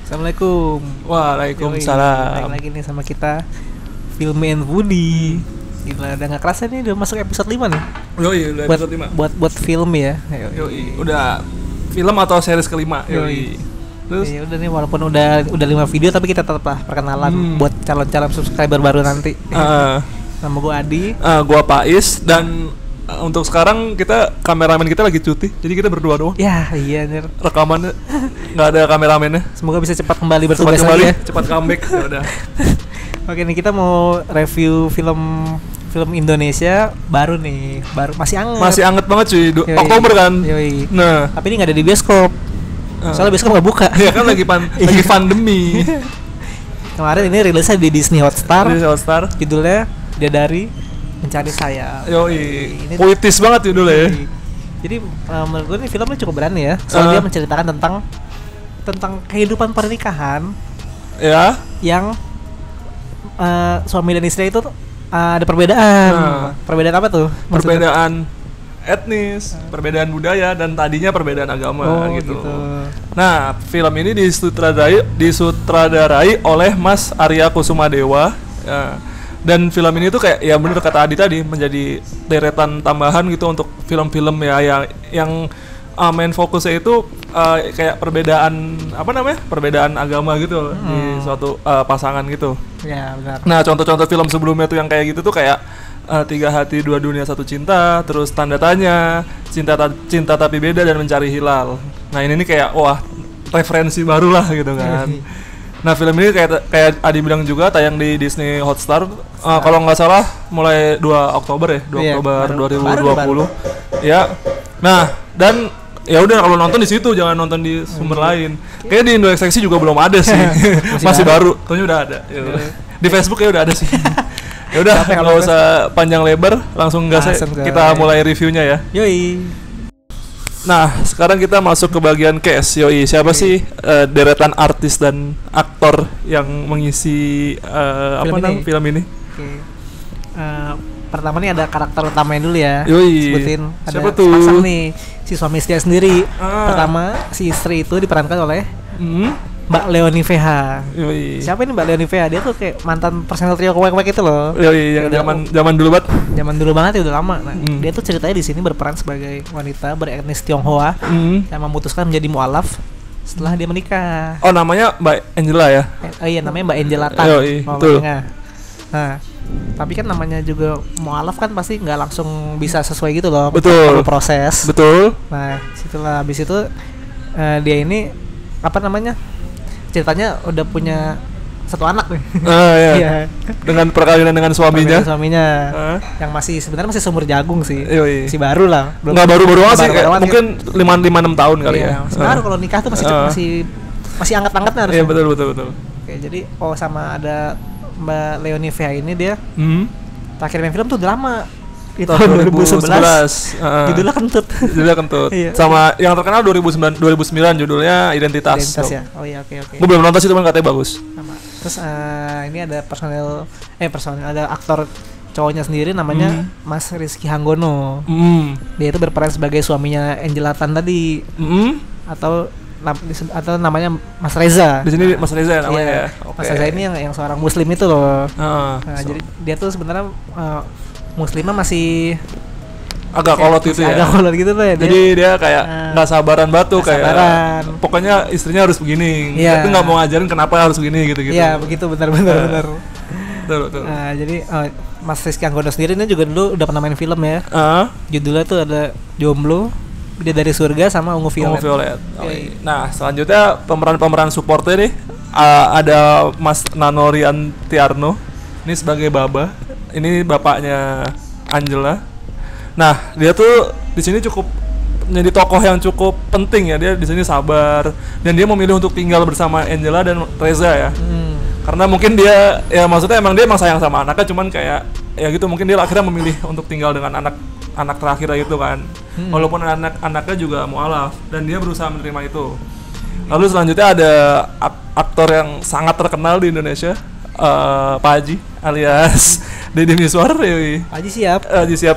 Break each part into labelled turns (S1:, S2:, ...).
S1: Assalamualaikum.
S2: Waalaikumsalam.
S1: Balik lagi nih sama kita Filmi and Budi. Gila, udah gak kerasa nih udah masuk episode 5 nih.
S2: Yoi, udah episode 5.
S1: Buat film ya.
S2: Yoi, udah film atau series kelima. Yoi.
S1: Terus ya udah nih, walaupun udah 5 video tapi kita tetap lah perkenalan buat calon-calon subscriber baru nanti. Nama gue Adi.
S2: Gue Pais dan untuk sekarang kita kameramen kita lagi cuti, jadi kita berdua doang.
S1: Ya iya nih.
S2: Rekamannya nggak ada kameramennya.
S1: Semoga bisa cepat kembali bertugas lagi ya.
S2: Cepat comeback ya udah.
S1: Oke nih, kita mau review film Indonesia baru nih, masih anget
S2: Banget cuy. Oktober kan.
S1: Yoi.
S2: Nah,
S1: tapi ini nggak ada di bioskop. Soalnya bioskop nggak buka.
S2: Ya kan lagi pandemi.
S1: Kemarin ini rilisnya di Disney Hotstar. Judulnya Bidadari Mencari Saya.
S2: Yoi. Puitis banget judulnya ya.
S1: Jadi menurut gue ini filmnya cukup berani ya. Soalnya dia menceritakan tentang kehidupan pernikahan.
S2: Ya.
S1: Yang suami dan istri itu ada perbedaan. Perbedaan apa tuh?
S2: Perbedaan etnis, perbedaan budaya, dan tadinya perbedaan agama gitu. Nah, film ini disutradarai oleh Mas Arya Kusumadewa. Dan film ini tuh kayak ya bener kata Adi tadi, menjadi deretan tambahan gitu untuk film-film ya yang main fokusnya itu kayak perbedaan agama gitu di suatu pasangan gitu.
S1: Ya benar.
S2: Nah, contoh-contoh film sebelumnya tuh yang kayak gitu tuh kayak Tiga Hati Dua Dunia Satu Cinta, terus Tanda Tanya, Cinta Tapi Beda, dan Mencari Hilal. Nah, ini nih kayak wah, referensi baru lah gitu kan. Nah, film ini kayak Adi bilang juga tayang di Disney Hotstar. Kalau nggak salah mulai 2 Oktober ya, 2 Oktober 2020. Ya. Nah, dan ya udah, kalau nonton di situ, jangan nonton di sumber lain. Kayaknya di Indo Ekstraksi juga belum ada sih. Masih baru. Tentunya udah ada. Di Facebook ya udah ada sih. Ya udah, nggak usah panjang lebar, langsung kita mulai reviewnya ya.
S1: Yoi.
S2: Nah, sekarang kita masuk ke bagian cast. Yoi, siapa sih deretan artis dan aktor yang mengisi film ini?
S1: Okay. Pertama nih ada karakter utamanya dulu ya.
S2: Yoi.
S1: Sebutin. Ada
S2: siapa tuh?
S1: Pasang nih, si suami istri sendiri. Pertama, si istri itu diperankan oleh Mbak Leoni VH.
S2: Yoi.
S1: Siapa ini Mbak Leoni VH? Dia tuh kayak mantan personel trio Kwek-Kwek itu loh.
S2: Yoi, yang zaman dulu banget.
S1: Zaman dulu banget ya, udah lama. Nah, dia tuh ceritanya di sini berperan sebagai wanita beretnis Tionghoa yang memutuskan menjadi mualaf setelah dia menikah.
S2: Oh, namanya Mbak Angela ya?
S1: Iya, namanya Mbak Angela Tan.
S2: Yoi, betul.
S1: Nah, tapi kan namanya juga mualaf kan pasti nggak langsung bisa sesuai gitu loh.
S2: Betul.
S1: Perlu proses.
S2: Betul.
S1: Nah, setelah habis itu dia ini ceritanya udah punya satu anak nih.
S2: Iya. Dengan perkawinan dengan suaminya.
S1: Yang sebenarnya masih seumur jagung sih.
S2: Yoi.
S1: Masih baru lah.
S2: Nggak baru-baru banget sih, mungkin 5-6 tahun kali ya.
S1: Sebenarnya kalau nikah tuh masih anget-angetnya harusnya.
S2: Iya, betul.
S1: Oke, jadi sama ada Mbak Leoni VH ini, dia terakhir main film tuh udah lama. Di tahun 2011. Judulnya Kentut.
S2: Iya. Sama yang terkenal 2009 judulnya Identitas.
S1: Ya. Oh iya, oke.
S2: Gue belum nonton sih, teman katanya bagus.
S1: Sama. Terus ini ada ada aktor cowoknya sendiri namanya Mas Rizky Hanggono. Dia itu berperan sebagai suaminya Angela Tan tadi. Atau namanya Mas Reza.
S2: Di sini Mas Reza namanya.
S1: Mas Reza ini yang seorang muslim itu loh. Jadi dia tuh sebenarnya muslimah masih
S2: agak kolot gitu ya.
S1: Agak kolot gitu lah ya.
S2: Jadi dia kayak nggak sabaran batu, kayak pokoknya istrinya harus begini. Tapi nggak mau ngajarin kenapa harus begini gitu.
S1: Iya, begitu, benar. Betul. Nah, jadi Mas Rizky Anggono sendiri ini juga dulu udah pernah main film ya. Judulnya tuh ada Jomblo, Bidadari Surga, sama Ungu Violet. Nah, selanjutnya pemeran supportnya nih ada Mas Nanorian Tiarno. Ini sebagai Baba. Ini bapaknya Angela. Nah, dia tuh di sini cukup menjadi tokoh yang cukup penting ya. Dia di sini sabar dan dia memilih untuk tinggal bersama Angela dan Reza ya. Karena mungkin dia maksudnya emang sayang sama anaknya, cuman kayak ya gitu, mungkin dia akhirnya memilih untuk tinggal dengan anak terakhir itu kan. Walaupun anaknya juga mualaf dan dia berusaha menerima itu. Lalu selanjutnya ada aktor yang sangat terkenal di Indonesia, Pak Haji alias Deddy Miswar. Haji Siap.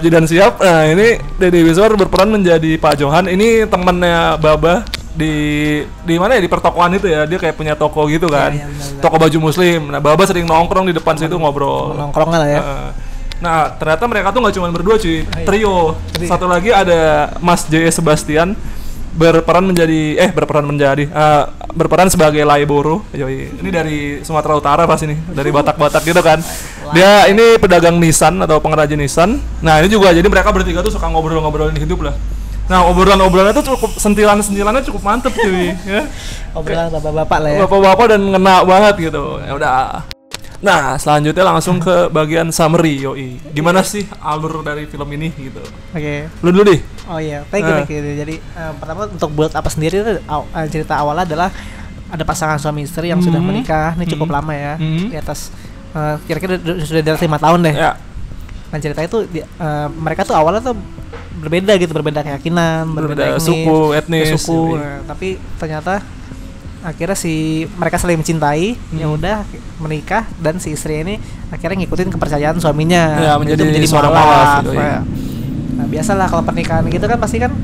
S2: Jidan Siap. Nah, ini Deddy Miswar berperan menjadi Pak Johan. Ini temannya Baba di mana ya, di pertokoan itu ya, dia kayak punya toko gitu kan, toko baju muslim. Nah Baba sering nongkrong di depan situ ngobrol.
S1: Nongkrong lah ya.
S2: Nah ternyata mereka tuh nggak cuma berdua cuy, trio. Satu lagi ada Mas J.E. Sebastian berperan sebagai Laiboro. Ini dari Sumatera Utara pas ini, dari Batak-Batak gitu kan. Dia ini pedagang Nissan atau pengrajin Nissan. Nah ini juga, jadi mereka bertiga tuh suka ngobrol-ngobrolin hidup lah. Nah obrolan-obrolannya tuh cukup, sentilan-sentilannya cukup mantep cuy ya.
S1: Obrolan bapak-bapak lah ya.
S2: Bapak-bapak dan ngena banget gitu. Ya udah. Nah selanjutnya langsung ke bagian summary. Yoi, gimana sih alur dari film ini gitu.
S1: Oke.
S2: Lu dulu deh.
S1: Oh iya, thank you. Jadi pertama untuk build apa sendiri itu cerita awalnya adalah ada pasangan suami istri yang sudah menikah. Ini cukup lama ya, di atas kira-kira sudah dari 5 tahun deh.
S2: Ya.
S1: Nah cerita itu mereka tuh awalnya tuh berbeda keyakinan, berbeda
S2: suku, etnis.
S1: Nah, tapi ternyata akhirnya mereka saling mencintai, ya udah menikah, dan si istri ini akhirnya ngikutin kepercayaan suaminya.
S2: Ya, menjadi
S1: seorang gitu, ya. Nah biasalah kalau pernikahan gitu kan pasti kan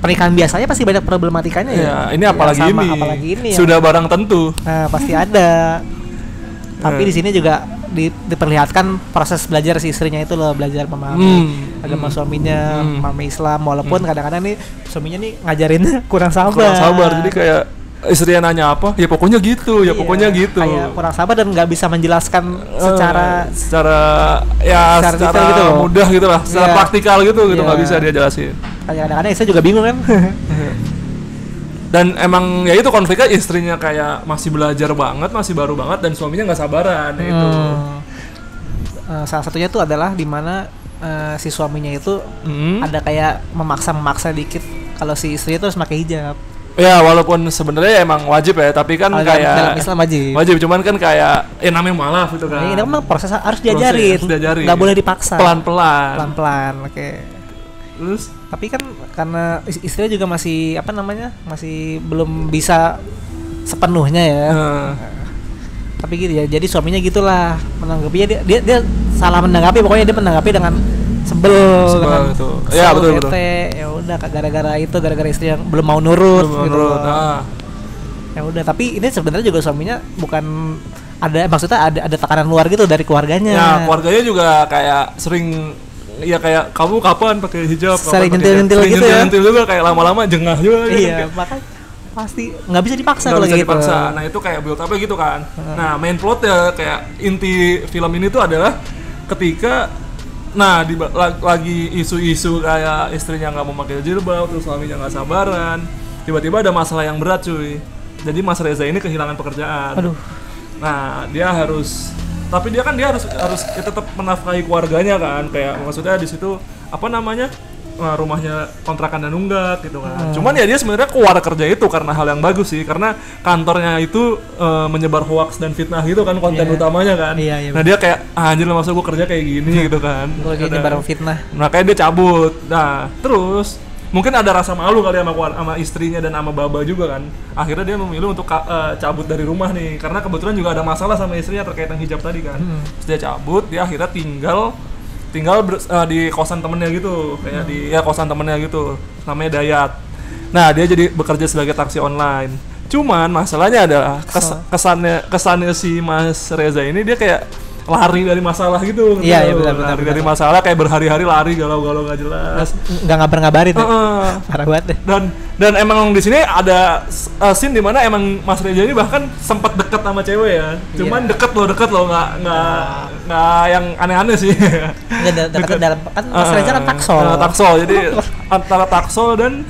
S1: pernikahan biasanya pasti banyak problematikanya ya.
S2: Ini apalagi ini sudah barang tentu.
S1: Nah pasti ada. Tapi di sini juga diperlihatkan proses belajar si istrinya itu loh, belajar memahami agama suaminya, memahami Islam, walaupun kadang-kadang nih suaminya nih ngajarinnya kurang sabar.
S2: Jadi kayak istrinya nanya apa, ya pokoknya gitu, pokoknya gitu.
S1: Kayak kurang sabar dan nggak bisa menjelaskan secara
S2: gitu mudah gitu lah, secara praktikal gitu nggak bisa dia jelasin.
S1: Kadang-kadang saya juga bingung kan.
S2: Dan emang ya itu konfliknya, istrinya kayak masih belajar banget, masih baru banget, dan suaminya nggak sabaran itu.
S1: Salah satunya itu adalah dimana si suaminya itu ada kayak memaksa dikit kalau si istrinya itu harus pakai hijab.
S2: Ya walaupun sebenarnya emang wajib ya, tapi kan kayak
S1: dalam Islam wajib,
S2: cuman kan kayak namanya mualaf gitu kan.
S1: Ini memang proses harus diajarin. Nggak boleh dipaksa. Pelan-pelan. Oke.
S2: Terus
S1: tapi kan karena istrinya juga masih masih belum bisa sepenuhnya ya. Tapi gitu ya, jadi suaminya gitulah menanggapinya, dia salah menanggapi, pokoknya dia menanggapi dengan sebel
S2: gitu. Ya betul.
S1: Ya udah gara-gara istri yang belum mau nurut. Ya udah, tapi ini sebenarnya juga suaminya bukan maksudnya ada tekanan luar gitu dari keluarganya.
S2: Ya keluarganya juga kayak sering kayak kamu kapan pakai hijab,
S1: sering nyentil gitu ya.
S2: Nyentil juga, kayak lama-lama jengah juga.
S1: Iya, makanya pasti nggak bisa dipaksa kalau gitu.
S2: Nah itu kayak build up gitu kan. Nah main plot ya, kayak inti film ini tuh adalah ketika lagi isu-isu kayak istrinya nggak mau pakai jilbab, terus suaminya nggak sabaran, tiba-tiba ada masalah yang berat cuy. Jadi Mas Reza ini kehilangan pekerjaan.
S1: Aduh.
S2: Nah dia harus tetap menafkahi keluarganya kan, kayak maksudnya di situ rumahnya kontrakan dan nunggak gitu kan. Cuman ya dia sebenarnya keluar kerja itu karena hal yang bagus sih, karena kantornya itu menyebar hoax dan fitnah gitu kan, konten utamanya kan. Nah dia kayak anjir lah, masa gue kerja kayak gini gitu kan.
S1: Gue nyebar fitnah.
S2: Makanya dia cabut. Nah terus mungkin ada rasa malu kali sama istrinya dan sama Baba juga kan. Akhirnya dia memilih untuk cabut dari rumah nih, karena kebetulan juga ada masalah sama istrinya terkait dengan hijab tadi kan. Terus dia cabut, dia akhirnya tinggal di kosan temennya gitu, kayak di kosan temennya gitu, namanya Dayat. Nah dia jadi bekerja sebagai taksi online. Cuman masalahnya adalah kesannya si Mas Reza ini dia kayak lari dari masalah gitu.
S1: Iya benar.
S2: Dari masalah kayak berhari-hari lari galau-galau nggak jelas.
S1: Nggak ngabarin. Parah banget deh.
S2: Dan emang di sini ada scene di mana emang Mas Reza ini bahkan sempat deket sama cewek ya. Cuman deket loh, nggak yang aneh-aneh sih.
S1: Deket dalam kan Mas Reza kan taksol.
S2: Taksol, jadi antara taksol dan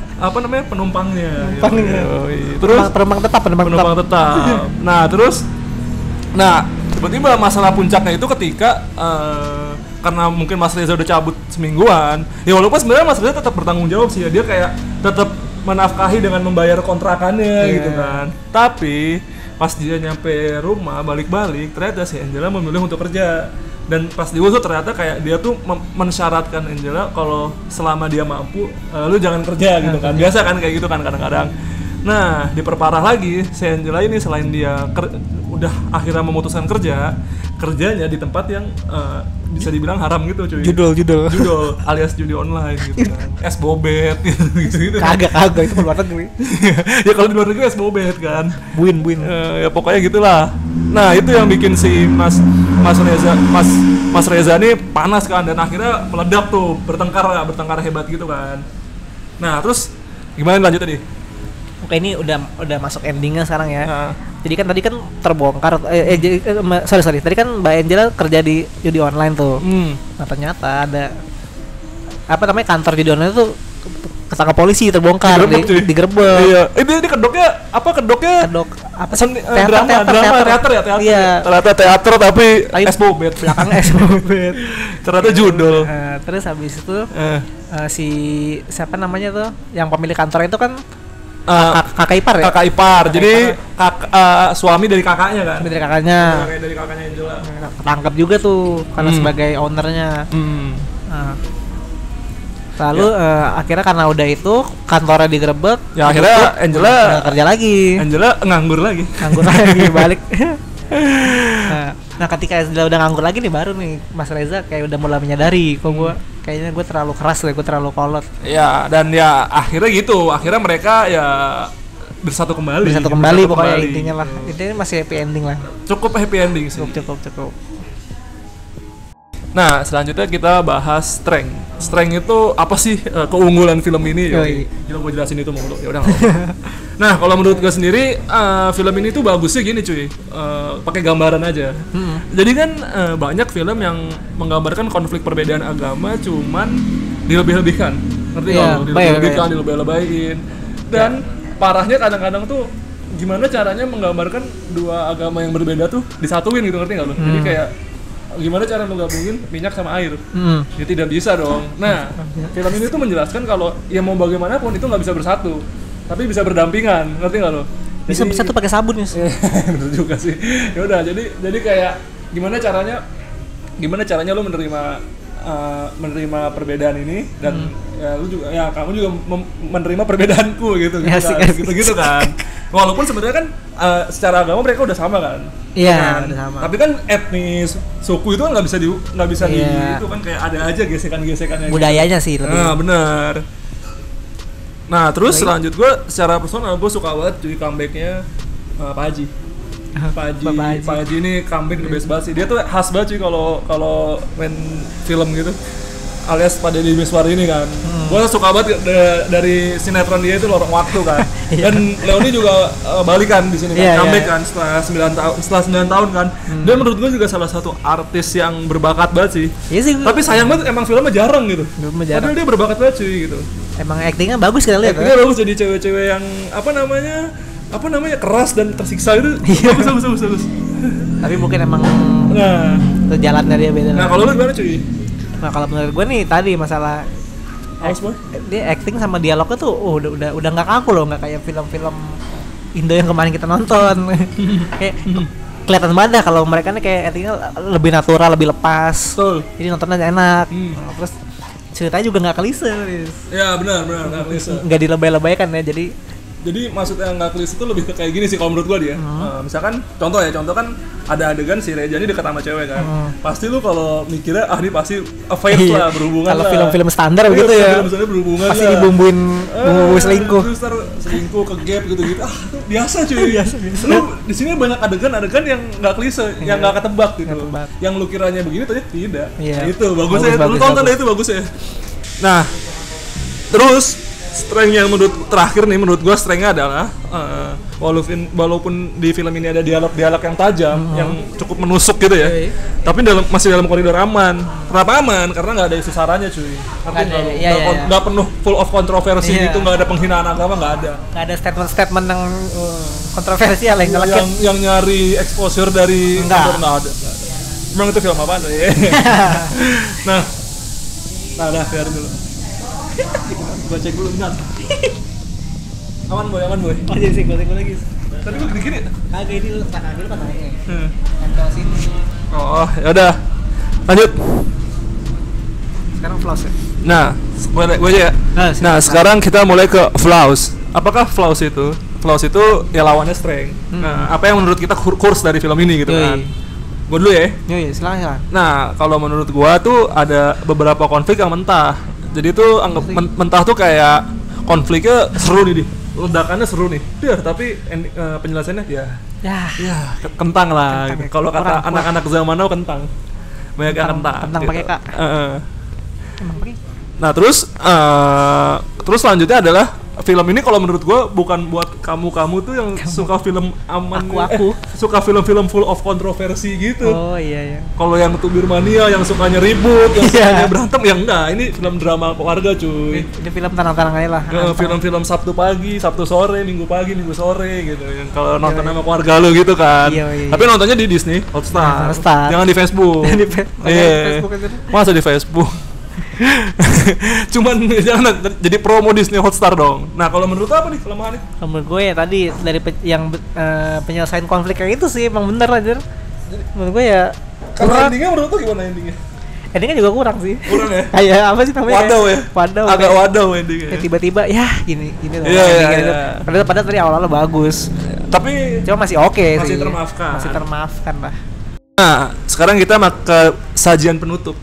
S2: penumpangnya. Terus
S1: penumpang tetap.
S2: Nah tiba-tiba masalah puncaknya itu ketika karena mungkin Mas Reza udah cabut semingguan, ya walaupun sebenarnya Mas Reza tetap bertanggung jawab sih ya, dia kayak tetap menafkahi dengan membayar kontrakannya gitu kan. Tapi pas dia nyampe rumah balik-balik, ternyata si Angela memilih untuk kerja. Dan pas diusut ternyata kayak dia tuh mensyaratkan Angela kalau selama dia mampu lu jangan kerja gitu kan. Biasa kan kayak gitu kan kadang-kadang. Nah, diperparah lagi, si Angela ini selain dia udah akhirnya memutuskan kerjanya di tempat yang bisa dibilang haram gitu cuy.
S1: Judul
S2: alias judi online gitu kan. Es bobet gitu.
S1: Kagak itu keluar negeri.
S2: Ya kalau di luar negeri es bobet kan.
S1: Buin.
S2: Ya pokoknya gitulah. Nah, itu yang bikin si Mas Reza ini panas kan, dan akhirnya meledak tuh, bertengkar hebat gitu kan. Nah, terus gimana lanjut tadi?
S1: Oke, ini udah masuk endingnya sekarang ya. Jadi kan tadi kan terbongkar. Sorry. Tadi kan Mbak Angela kerja di judi online tuh. Nah, ternyata ada kantor judi online tuh ketangkap polisi, terbongkar, digerebek.
S2: Iya. Ini kedoknya apa? Kedok teater ya. Iya. Ternyata teater tapi es bobet.
S1: Belakang es bobet.
S2: Ternyata judul.
S1: Terus habis itu si siapa namanya tuh yang pemilik kantor itu kan kakak ipar ya? Kakak ipar. Jadi
S2: suami dari kakaknya kan?
S1: Dari kakaknya.
S2: Dari kakaknya Angela.
S1: Ketangkep juga tuh karena sebagai ownernya. Lalu akhirnya karena udah itu kantornya digerebek.
S2: Ya akhirnya Angela
S1: kerja lagi.
S2: Angela nganggur lagi
S1: balik. Nah ketika Angela udah nganggur lagi nih, baru nih Mas Reza kayak udah mulai menyadari kok kayaknya gue terlalu keras deh, gue terlalu kolot.
S2: Ya, dan ya akhirnya gitu. Akhirnya mereka ya bersatu kembali
S1: pokoknya intinya lah. Intinya masih happy ending lah.
S2: Cukup happy ending sih.
S1: Cukup.
S2: Nah, selanjutnya kita bahas strength. Strength itu apa sih keunggulan film ini? Gila, gue jelasin itu mulu. Ya udah. Nah, kalau menurut gue sendiri film ini tuh bagusnya gini cuy. Pakai gambaran aja. Jadi kan banyak film yang menggambarkan konflik perbedaan agama cuman dilebih-lebihkan. Ngerti nggak? Dilebih-lebahin. Dan parahnya kadang-kadang tuh gimana caranya menggambarkan dua agama yang berbeda tuh disatuin gitu, ngerti nggak lo? Jadi kayak gimana cara lo gabungin minyak sama air? Ya tidak bisa dong. Nah, film ini tuh menjelaskan kalau ya mau bagaimanapun itu nggak bisa bersatu, tapi bisa berdampingan, ngerti nggak lo?
S1: Bisa bersatu pakai sabun ya?
S2: Bener juga sih. Ya udah, jadi kayak gimana caranya lo menerima perbedaan ini, dan ya lu juga, ya kamu juga menerima perbedaanku gitu kan. Walaupun sebenarnya kan secara agama mereka udah sama kan.
S1: Iya, udah sama.
S2: Tapi kan etnis, suku itu kan nggak bisa di itu kan, kayak ada aja gesekan-gesekannya.
S1: Budayanya gitu. Sih lebih.
S2: Nah, benar. Nah, terus selanjut gue secara personal gue suka banget cuy comebacknya Pak Haji. Pak Haji ini comeback the best banget sih. Dia tuh khas banget cuy kalau main film gitu. Alias pada Deddy Miswar ini kan. Gue suka banget dari sinetron dia itu Lorong Waktu kan. Dan Leoni juga balikan di sini kan, comeback kan setelah 9 tahun kan. Dan menurut gue juga salah satu artis yang berbakat banget sih.
S1: Iya sih.
S2: Tapi sayang banget emang filmnya jarang gitu. Padahal dia berbakat banget cuy gitu.
S1: Emang aktingnya bagus kali ya.
S2: Aktingnya bagus, jadi cewek-cewek yang apa namanya keras dan tersiksa itu. Bagus.
S1: Tapi mungkin emang jalannya dia beda.
S2: Nah, kalau lu gimana cuy?
S1: Nah, kalau menurut gue nih tadi masalah dia acting sama dialognya tuh udah nggak kaku loh, nggak kayak film-film Indo yang kemarin kita nonton. Kayak kelihatan banget kalau mereka nih kayak actingnya lebih natural, lebih lepas.
S2: Betul.
S1: Jadi nontonnya enak. Terus ceritanya juga nggak klise.
S2: Ya benar nggak klise.
S1: Nggak dilebay-lebaykan ya,
S2: jadi maksudnya nggak klise itu lebih ke kayak gini sih kalau menurut gua dia. Misalkan contoh kan ada adegan si Reja ini dekat sama cewek kan. Pasti lu kalau mikirnya ini pasti affair lah, berhubungan
S1: kalau
S2: lah.
S1: Film-film standar begitu ya.
S2: Film-film berhubungan
S1: pasti
S2: lah.
S1: Dibumbuin selingkuh.
S2: Terus selingkuh ke gap gitu-gitu. Itu biasa cuy. Biasa. Lu di sini banyak adegan yang nggak klise, yang nggak ketebak gitu. Yang lu kiranya begini ternyata tidak. Itu bagus ya. Lu tonton deh, itu bagus ya. Nah, terus strength yang menurut gua strengthnya adalah walaupun di film ini ada dialog yang tajam, yang cukup menusuk gitu ya, tapi masih dalam koridor aman. Kenapa aman? Karena nggak ada isu saranya cuy. Nggak penuh full of kontroversi gitu, nggak ada penghinaan agama, nggak ada.
S1: Nggak ada statement yang kontroversial
S2: yang nyari exposure dari nggak ada. Memang itu film apaan? Nah, biarin dulu. Gua cek dulu bentar. Aman boy.
S1: Oh, jadi senggol lagi.
S2: Tadi gua gini.
S1: Kagak, ini lu tak dulu kan naik. Tempel sini.
S2: Oh, ya udah. Lanjut.
S1: Sekarang flaws ya.
S2: Nah, gua aja ya. Nah, sekarang kita mulai ke flaws. Apakah flaws itu flaws itu ya lawannya strength. Nah, apa yang menurut kita kurs dari film ini gitu kan? Gue dulu ya.
S1: Iya, silakan.
S2: Nah, kalau menurut gue tuh ada beberapa konflik yang mentah. Jadi tuh anggap mentah tuh kayak konfliknya seru nih, ledakannya seru nih. Tapi penjelasannya ya kentang lah. Gitu. Kalau kata anak-anak zaman now kentang. Banyak kentang.
S1: Kentang gitu. Pakai Kak. Emang pakai.
S2: Nah, terus selanjutnya adalah film ini kalau menurut gue bukan buat kamu tuh yang suka film aman, suka film-film full of kontroversi gitu.
S1: Oh iya.
S2: Kalau yang Tubir Mania yang sukanya ribut, yang sukanya berantem, ya enggak. Ini film drama keluarga cuy.
S1: Ini film tenang-tenang aja lah.
S2: Film-film Sabtu pagi, Sabtu sore, Minggu pagi, Minggu sore gitu. Yang kalau nonton sama keluarga lu gitu kan. Iya. Tapi nontonnya di Disney Hotstar. Jangan di Facebook. Masa di Facebook? Cuman jangan jadi promo Disney Hotstar dong. Nah, kalau menurut apa nih kelemahannya?
S1: Menurut gue ya tadi dari penyelesaian konflik kayak itu sih emang bener aja. Menurut gue ya.
S2: Karena endingnya menurut lu gimana endingnya?
S1: Endingnya juga kurang sih.
S2: Kurang ya?
S1: Kayak apa sih namanya?
S2: Wadaw. Agak wadaw endingnya.
S1: Ya tiba-tiba ya gini loh.
S2: Iya.
S1: Padahal tadi awal-awal bagus.
S2: Tapi
S1: cuma masih oke sih.
S2: Masih termaafkan
S1: lah.
S2: Nah, sekarang kita ke sajian penutup,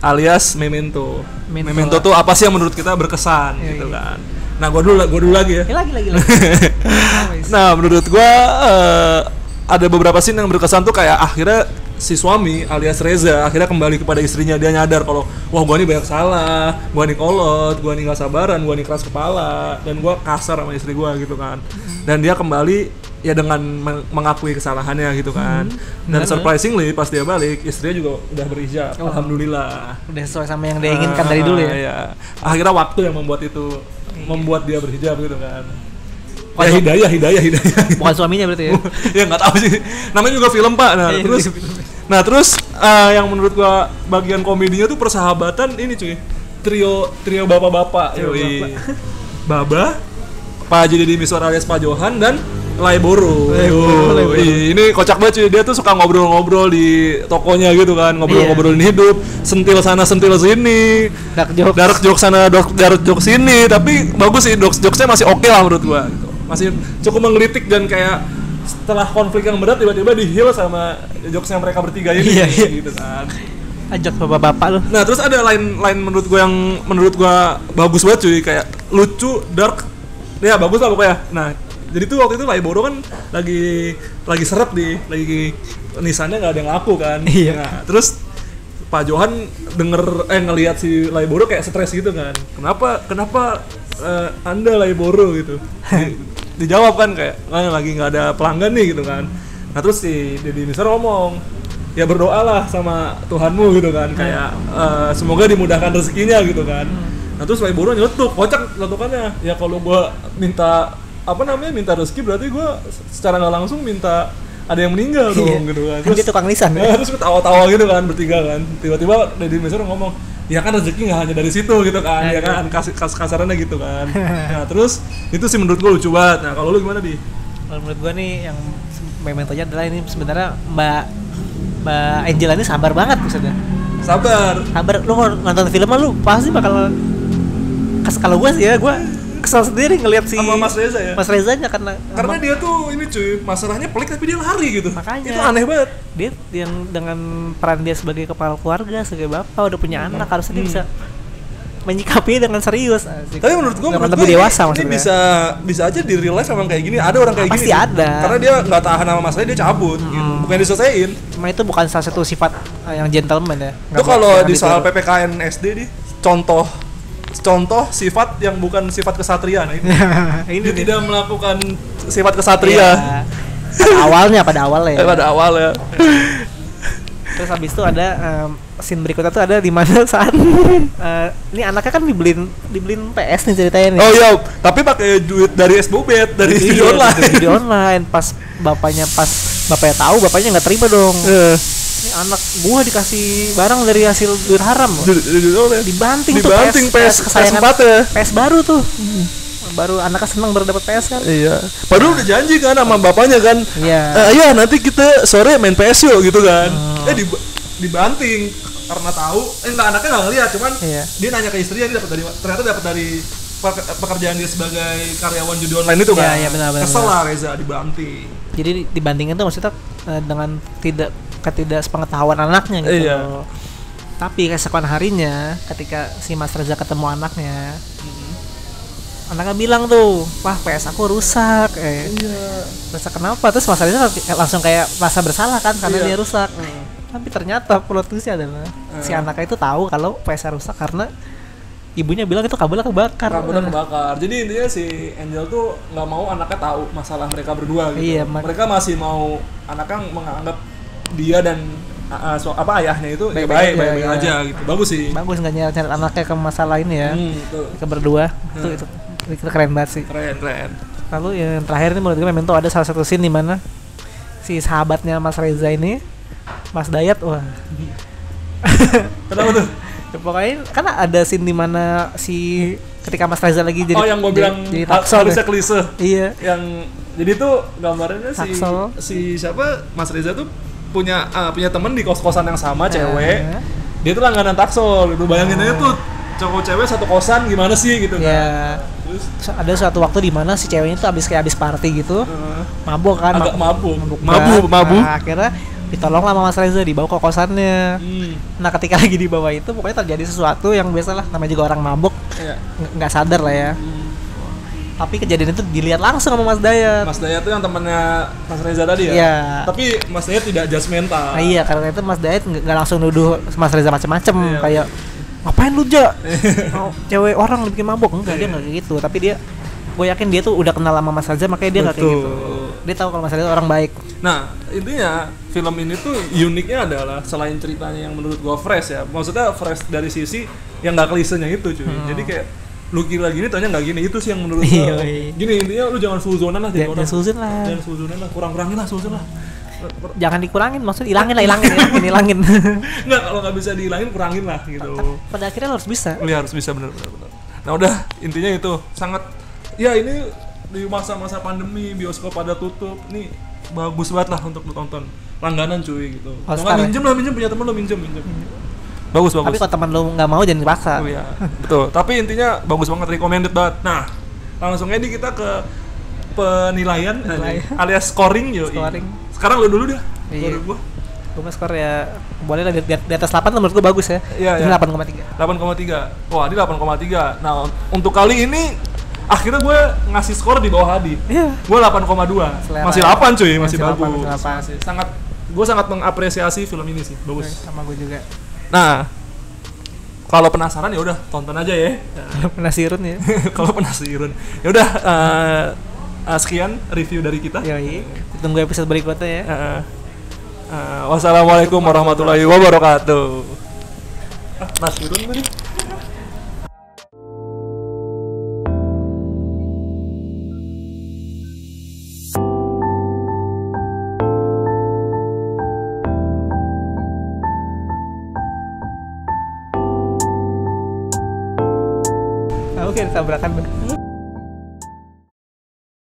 S2: alias Memento. Memento tuh apa sih yang menurut kita berkesan, gitu kan? Nah, gua dulu lagi ya.
S1: Lagi.
S2: Nah, menurut gua ada beberapa scene yang berkesan tuh kayak akhirnya si suami alias Reza akhirnya kembali kepada istrinya. Dia nyadar kalau wah gua nih banyak salah, gua nih kolot, gua nih nggak sabaran, gua nih keras kepala, dan gua kasar sama istri gua gitu kan. Dan dia kembali ya dengan mengakui kesalahannya gitu kan. Dan surprisingly pas dia balik istrinya juga udah berhijab. Alhamdulillah.
S1: Udah sesuai sama yang dia inginkan dari dulu ya.
S2: Iya. Akhirnya waktu yang membuat itu membuat dia berhijab gitu kan. Ya hidayah.
S1: Bukan suaminya berarti ya.
S2: Ya nggak tahu sih. Namanya juga film Pak. Nah, terus yang menurut gua bagian komedinya tuh persahabatan ini cuy. Trio bapak-bapak. Baba, Pak Haji Deddy Miswar alias Pak Johan dan Laiboro. Ini kocak banget cuy. Dia tuh suka ngobrol-ngobrol di tokonya gitu kan, ngobrolin hidup, sentil sana sentil sini, dark joke sana, dark joke sini. Tapi bagus sih, jokesnya masih oke lah menurut gua gitu. Masih cukup menggelitik dan kayak setelah konflik yang berat tiba-tiba di-heal sama jokesnya mereka bertiga ini gitu kan.
S1: Ajak bapak-bapak lu.
S2: Nah, terus ada lain menurut gua yang menurut gua bagus banget cuy, kayak lucu, dark. Ya bagus lah pokoknya. Nah, jadi tuh waktu itu Laiboro kan lagi seret lagi nisannya nggak ada yang ngaku kan. Nah, terus Pak Johan ngelihat si Laiboro kayak stres gitu kan. Kenapa Anda Laiboro gitu? Dijawab kan kayak lagi nggak ada pelanggan nih gitu kan. Nah, terus si Deddy Miswar ngomong, ya berdoalah sama Tuhanmu gitu kan, kayak semoga dimudahkan rezekinya gitu kan. Nah, terus Laiboro nyeletuk, kocak letukannya. Ya kalau gua minta rezeki berarti gue secara nggak langsung minta ada yang meninggal dong gitu kan.
S1: Terus dia tukang lisan
S2: ya. Terus gue tawa-tawa gitu kan bertiga kan. Tiba-tiba Deddy Miswar ngomong, ya kan rezeki nggak hanya dari situ gitu kan. Ya kan kasarannya gitu kan. Nah, terus itu sih menurut gue lucu banget. Nah, kalau lu gimana Di?
S1: Kalau menurut gue nih yang Mementonya adalah ini sebenarnya Mbak Angela ini sabar banget maksudnya.
S2: Sabar.
S1: Lu nonton film lu pasti bakal kalau gue sih ya kesal sendiri ngelihat
S2: sama Mas Reza ya.
S1: Mas Rezanya karena
S2: dia tuh ini cuy, masalahnya pelik tapi dia lari gitu.
S1: Makanya
S2: itu aneh banget.
S1: Dia yang dengan peran dia sebagai kepala keluarga, sebagai bapak udah punya anak, harusnya dia bisa menyikapi dengan serius.
S2: Tapi menurut gua
S1: lebih dewasa
S2: ini bisa aja di real life emang kayak gini. Ada orang kayak
S1: pasti
S2: gini.
S1: Pasti ada.
S2: Karena dia nggak tahan sama masalahnya, dia cabut gitu. Bukan diselesain.
S1: Cuma itu bukan salah satu sifat yang gentleman ya.
S2: Itu kalau di soal PPKN SD nih, contoh sifat yang bukan sifat kesatria. Nah ini dia tidak melakukan sifat kesatria.
S1: Pada awalnya. Terus habis itu ada scene berikutnya tuh ada di mana saat ini anaknya kan dibeliin PS nih ceritanya nih.
S2: Oh iya, tapi pakai duit dari SBOBet, dari
S1: judi online. Pas bapaknya tahu, bapaknya nggak terima dong. Ini anak gua dikasih barang dari hasil duit haram. Dibanting PS kesayangan PS baru tuh. Baru anaknya senang baru dapat PS kan.
S2: Iya. Padahal udah janji kan sama bapaknya kan.
S1: Iya.
S2: Iya nanti kita sore main PS yuk gitu kan. Dibanting karena tahu anaknya nggak ngeliat, cuman dia nanya ke istrinya, dia ternyata dapat dari pekerjaan dia sebagai karyawan judi online itu kan.
S1: Iya, benar.
S2: Kesel lah Reza dibanting.
S1: Jadi dibandingin tuh maksudnya dengan ketidaksepengetahuan anaknya gitu.
S2: Iya.
S1: Tapi keesokan harinya ketika si Mas Reza ketemu anaknya, anaknya bilang tuh, wah PS aku rusak. Rusak kenapa? Terus Mas Reza langsung kayak merasa bersalah kan karena dia rusak. Tapi ternyata plot twistnya adalah si anaknya itu tahu kalau PS rusak karena ibunya bilang itu kabelnya kebakar.
S2: Jadi intinya si Angel tuh nggak mau anaknya tahu masalah mereka berdua gitu.
S1: Iya,
S2: mereka masih mau anaknya menganggap dia dan ayahnya itu baik aja gitu. Bagus sih.
S1: Bagus nggak nyeret anaknya ke masalah ini ya. Ke berdua. Itu keren banget sih.
S2: Keren.
S1: Lalu yang terakhir ini menurut gue memang tuh ada salah satu scene di mana si sahabatnya Mas Reza ini, Mas Dayat, wah.
S2: Kenapa tuh?
S1: Ya, pokoknya kan ada scene di mana ketika Mas Reza lagi jadi
S2: yang gue bilang harusnya klise.
S1: Iya.
S2: Yang jadi tuh gambarnya si siapa Mas Reza tuh punya temen di kos-kosan yang sama cewek. Dia tuh langganan Taksol. Lu bayangin aja tuh cowok cewek satu kosan gimana sih gitu kan. Terus ada
S1: suatu waktu di mana si ceweknya tuh habis party gitu. Mabuk kan.
S2: Agak mabuk.
S1: Nah, akhirnya ditolong sama Mas Reza dibawa ke kosannya. Nah ketika lagi dibawa itu pokoknya terjadi sesuatu yang biasalah namanya juga orang mabuk nggak sadar lah ya. Tapi kejadian itu dilihat langsung sama Mas Dayat.
S2: Mas Dayat tuh yang temannya Mas Reza tadi ya?
S1: Iya.
S2: Tapi Mas Dayat tidak judgmental.
S1: Iya, karena itu Mas Dayat nggak langsung nuduh Mas Reza macem-macem. Kayak ngapain lu Ja? Cewek orang bikin mabuk. Enggak, dia nggak kayak gitu. Tapi gue yakin dia tuh udah kenal sama Mas Reza, makanya dia nggak kayak gitu. Dia tahu kalau Mas Reza orang baik.
S2: Nah, intinya film ini tuh uniknya adalah selain ceritanya yang menurut gue fresh ya. Maksudnya fresh dari sisi yang nggak klisenya itu cuy. Jadi kayak lu kira gini ternyata nggak gini, itu sih yang menurut gue gini. Intinya lu jangan suzonan lah jadi orang. Jangan suzonan lah, kurang-kurangin lah suzon lah.
S1: Jangan dikurangin, maksudnya hilangin.
S2: Enggak, kalau nggak bisa dihilangin kurangin lah gitu.
S1: Pada akhirnya lo harus bisa.
S2: Iya, harus bisa benar. Nah udah, intinya itu sangat ya ini di masa-masa pandemi bioskop pada tutup nih, bagus banget lah untuk lu tonton. Langganan cuy gitu. Kalau minjem punya temen lo minjem. Bagus.
S1: Tapi kalau teman lo nggak mau jangan dipaksa.
S2: Oh iya, betul. Tapi intinya bagus banget, recommended banget. Nah, langsung aja kita ke penilaian alias scoring yuk. Sekarang lo dulu dah.
S1: Iya. Gue skor ya boleh lah di atas 8 menurut gue bagus ya.
S2: Iya.
S1: 8,3.
S2: 8,3. Wah, ini 8,3. Nah, untuk kali ini akhirnya gue ngasih skor di bawah Hadi.
S1: Iya.
S2: Gue 8,2. Masih 8 cuy, masih bagus.
S1: 8.
S2: Gue sangat mengapresiasi film ini sih, bagus.
S1: Sama gue juga.
S2: Nah, kalau penasaran ya udah tonton aja ya.
S1: Penasaran ya.
S2: Kalau penasaran, ya udah sekian review dari kita.
S1: Yoi. Tunggu episode berikutnya ya.
S2: Wassalamualaikum warahmatullahi wabarakatuh. Nasirun tadi.
S1: Oke, tabrakan.